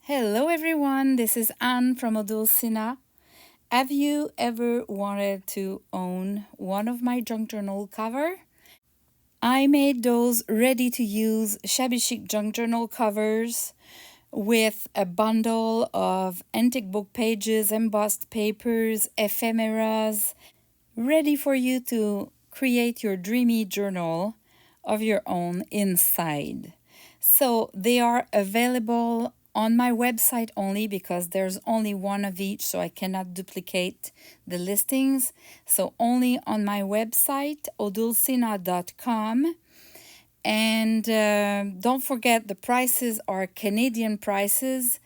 Hello everyone, this is Anne from Odulcina. Have you ever wanted to own one of my junk journal cover? I made those ready to use shabby chic junk journal covers with a bundle of antique book pages, embossed papers, ephemeras, ready for you to create your dreamy journal of your own inside. So they are available on my website only because there's only one of each, so I cannot duplicate the listings. So only on my website, odulcina.com. And don't forget, the prices are Canadian prices.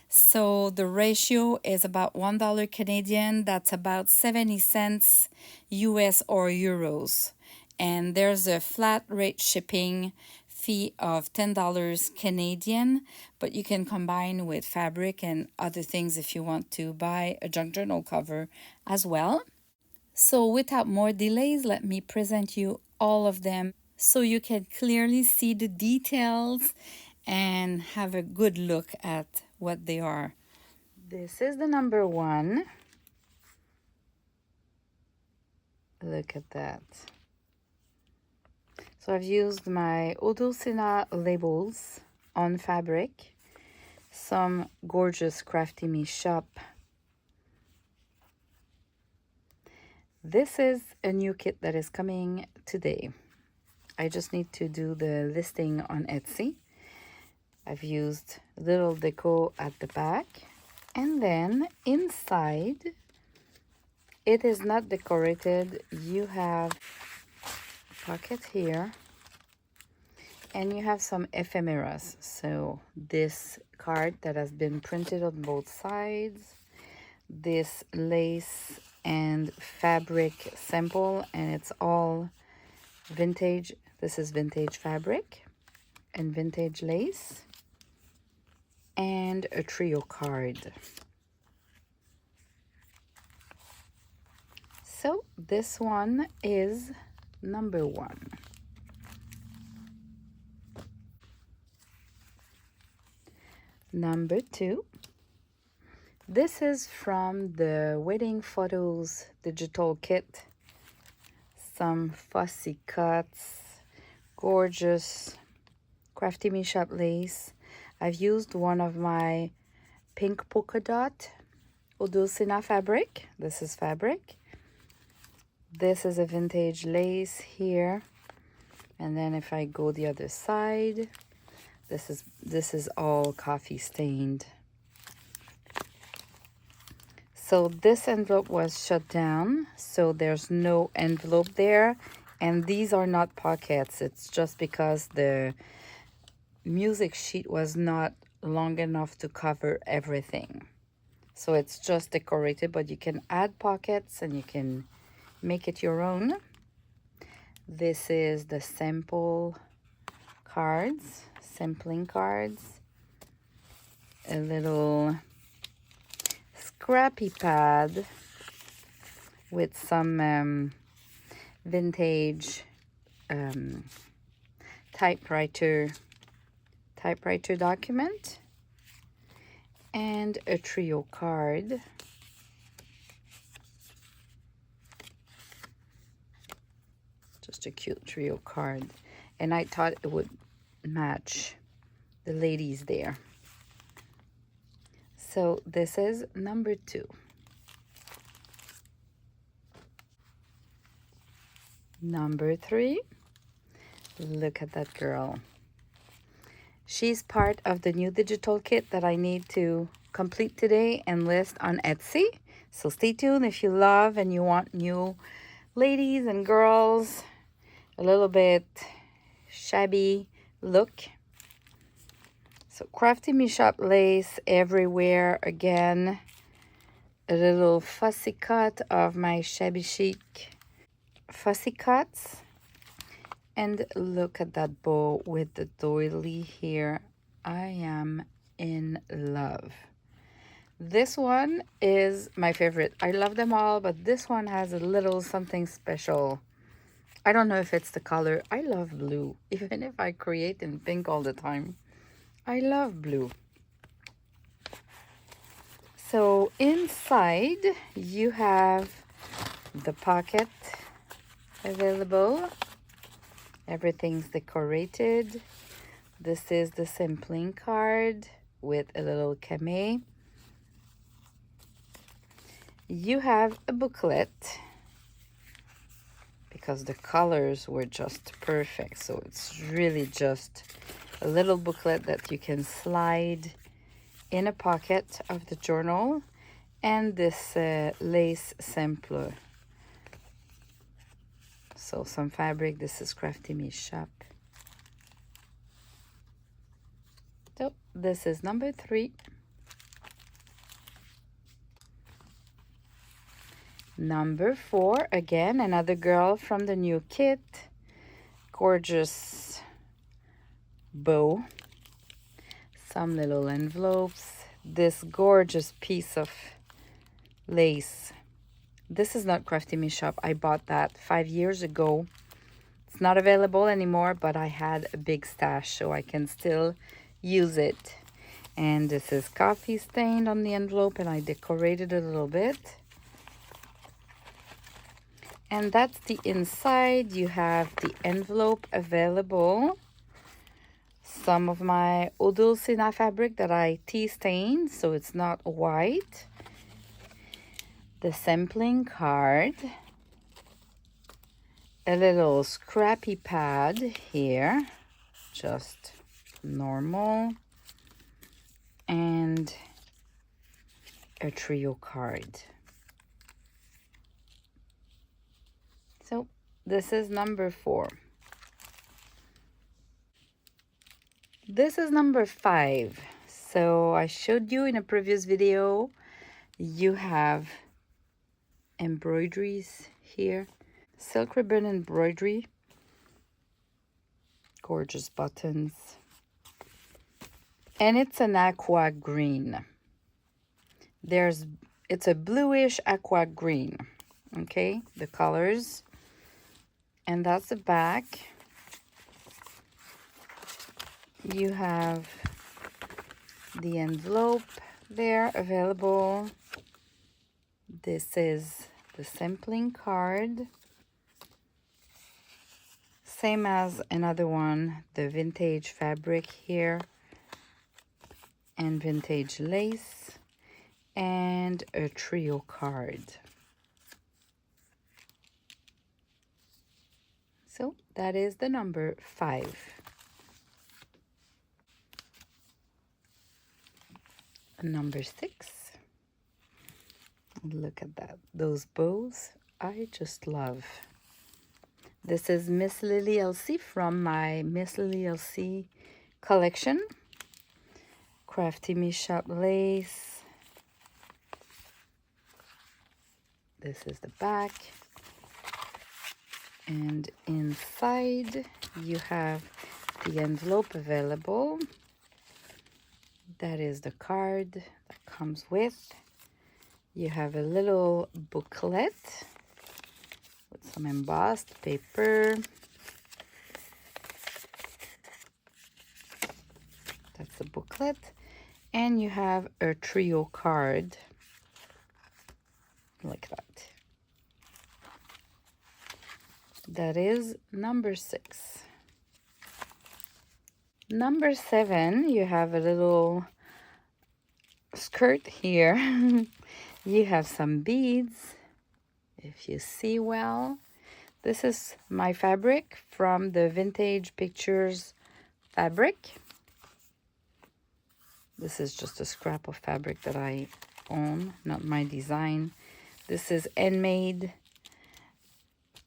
So the ratio is about $1 Canadian. That's about 70 cents US or euros. And there's a flat rate shipping fee of $10 Canadian, but you can combine with fabric and other things if you want to buy a junk journal cover as well. So without more delays, let me present you all of them so you can clearly see the details and have a good look at what they are. This is the number one. Look at that. So I've used my Odulcina labels on fabric, some gorgeous Crafty Me shop. This is a new kit that is coming today. I just need to do the listing on Etsy. I've used little deco at the back, and then inside it is not decorated. You have a pocket here and you have some ephemeras. So this card that has been printed on both sides, this lace and fabric sample, and it's all vintage. This is vintage fabric and vintage lace, and a trio card. So this one is number one. Number two, this is from the wedding photos digital kit. Some fussy cuts, gorgeous Crafty Me shop lace. I've used one of my pink polka dot Odulcina fabric. This is fabric. This is a vintage lace here. And then if I go the other side, this is all coffee stained. So this envelope was shut down, so there's no envelope there. And these are not pockets. It's just because the music sheet was not long enough to cover everything. So it's just decorated, but you can add pockets and you can make it your own. This is the sample cards, sampling cards, a little scrappy pad with some vintage typewriter document, and a trio card. Just a cute trio card, and I thought it would match the ladies there. So this is number two. Number three, look at that girl. She's part of the new digital kit that I need to complete today and list on Etsy. So stay tuned if you love and you want new ladies and girls, a little bit shabby look. So Crafty Me shop lace everywhere again. A little fussy cut of my shabby chic fussy cuts. And look at that bow with the doily here. I am in love. This one is my favorite. I love them all, but this one has a little something special. I don't know if it's the color. I love blue, even if I create in pink all the time. I love blue. So inside you have the pocket available. Everything's decorated. This is the sampling card with a little camé. You have a booklet because the colors were just perfect. So it's really just a little booklet that you can slide in a pocket of the journal, and this lace sampler. So some fabric. This is Crafty Me Shop. So this is number 3. Number 4, again, another girl from the new kit. Gorgeous bow. Some little envelopes. This gorgeous piece of lace. This is not Crafty Me Shop. I bought that 5 years ago. It's not available anymore, but I had a big stash, so I can still use it. And this is coffee stained on the envelope, and I decorated a little bit. And that's the inside. You have the envelope available. Some of my Odulcina fabric that I tea stained, so it's not white. The sampling card. A little scrappy pad here, just normal, and a trio card. So this is number 4. This is number 5. So I showed you in a previous video, you have embroideries here. Silk ribbon embroidery, gorgeous buttons, and it's an aqua green. It's a bluish aqua green, okay, the colors, and that's the back. You have the envelope there available. This is the sampling card. Same as another one, the vintage fabric here, and vintage lace, and a trio card. So that is the number 5. Number 6. Look at that. Those bows, I just love. This is Miss Lily Elsie from my Miss Lily Elsie collection. Crafty Me Shop lace. This is the back. And inside you have the envelope available. That is the card that comes with. You have a little booklet with some embossed paper. That's the booklet. And you have a trio card like that. That is number 6. Number 7, you have a little skirt here. You have some beads, if you see well. This is my fabric from the Vintage Pictures fabric. This is just a scrap of fabric that I own, not my design. This is handmade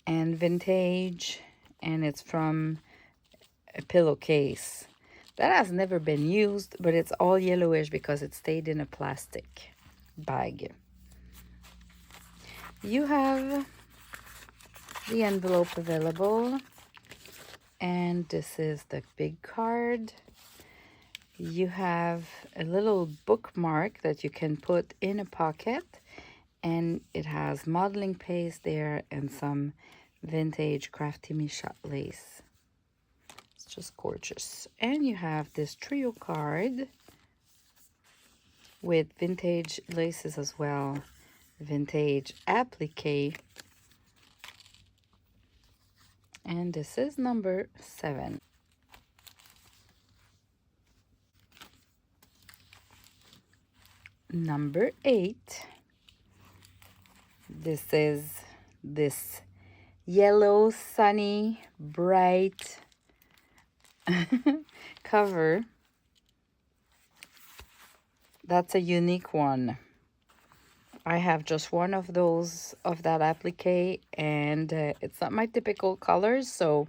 and vintage, and it's from a pillowcase that has never been used, but it's all yellowish because it stayed in a plastic bag. You have the envelope available, and this is the big card. You have a little bookmark that you can put in a pocket, and it has modeling paste there and some vintage Crafty Me Shop lace. It's just gorgeous. And you have this trio card with vintage laces as well. Vintage applique. And this is number 7. Number 8. This is this yellow, sunny, bright cover. That's a unique one. I have just one of those of that applique, and it's not my typical colors. So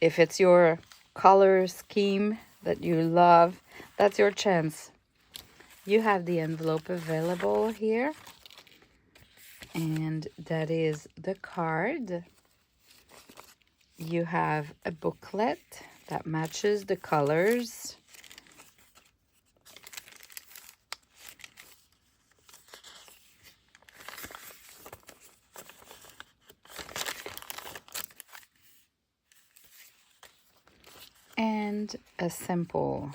if it's your color scheme that you love, that's your chance. You have the envelope available here, and that is the card. You have a booklet that matches the colors. And a simple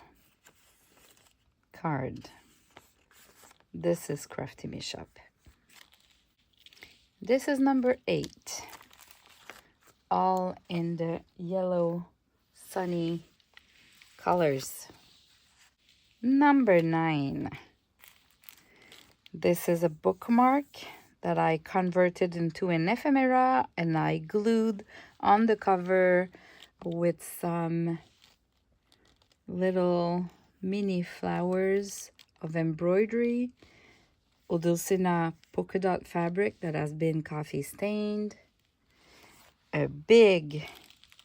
card. This is Crafty Me Shop. This is number 8. All in the yellow, sunny colors. Number 9. This is a bookmark that I converted into an ephemera, and I glued on the cover with some little mini flowers of embroidery. Odulcina polka dot fabric that has been coffee stained. A big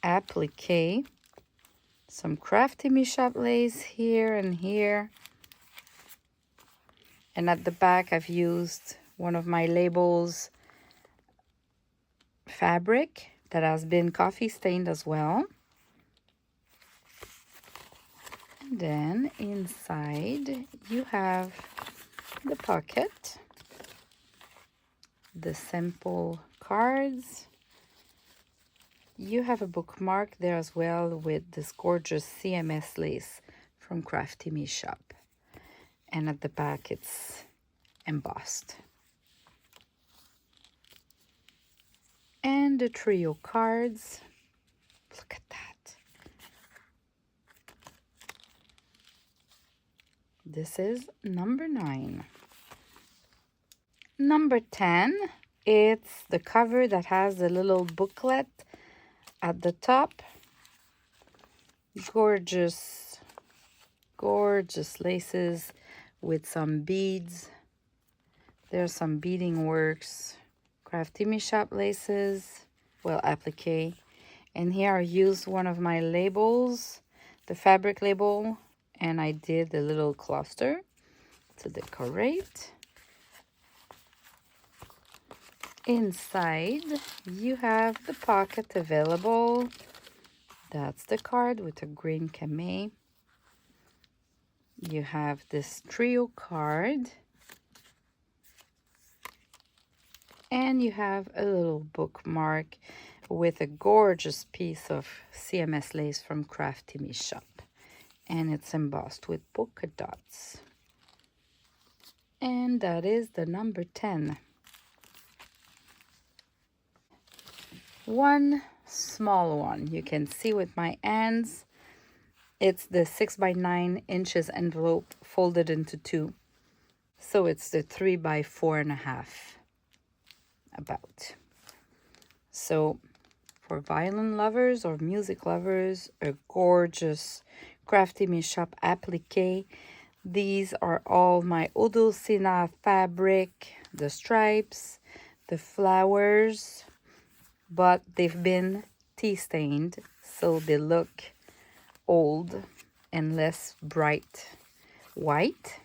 applique. Some Crafty Me Shop lace here and here. And at the back, I've used one of my labels fabric that has been coffee stained as well. And then inside, you have the pocket, the simple cards. You have a bookmark there as well with this gorgeous CMS lace from Crafty Me Shop. And at the back, it's embossed. And the trio cards. Look at that. This is number 9. Number 10, it's the cover that has a little booklet at the top. Gorgeous, gorgeous laces with some beads. There's some beading works. Crafty Me Shop laces, well, applique. And here I used one of my labels, the fabric label, and I did a little cluster to decorate. Inside, you have the pocket available. That's the card with a green camé. You have this trio card. And you have a little bookmark with a gorgeous piece of CMS lace from Crafty Me Shop. And it's embossed with polka dots. And that is the number 10. One small one you can see with my hands. It's the 6 by 9 inches envelope folded into 2. So it's the 3 by 4.5 about. So for violin lovers or music lovers, a gorgeous Crafty Me Shop applique. These are all my Odulcina fabric, the stripes, the flowers, but they've been tea stained, so they look old and less bright white.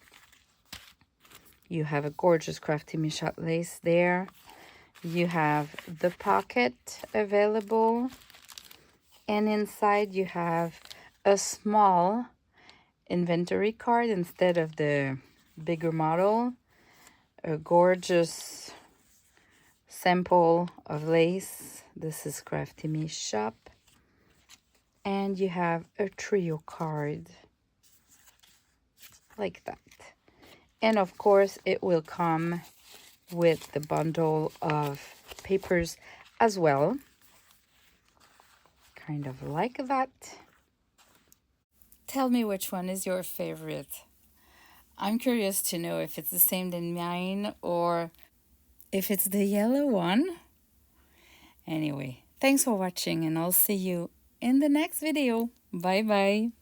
You have a gorgeous Crafty Me Shop lace there. You have the pocket available, and inside you have a small inventory card instead of the bigger model. A gorgeous sample of lace. This is Crafty Me Shop. And you have a trio card like that. And of course, it will come with the bundle of papers as well. Kind of like that. Tell me which one is your favorite. I'm curious to know if it's the same than mine or if it's the yellow one. Anyway, thanks for watching and I'll see you in the next video. Bye bye.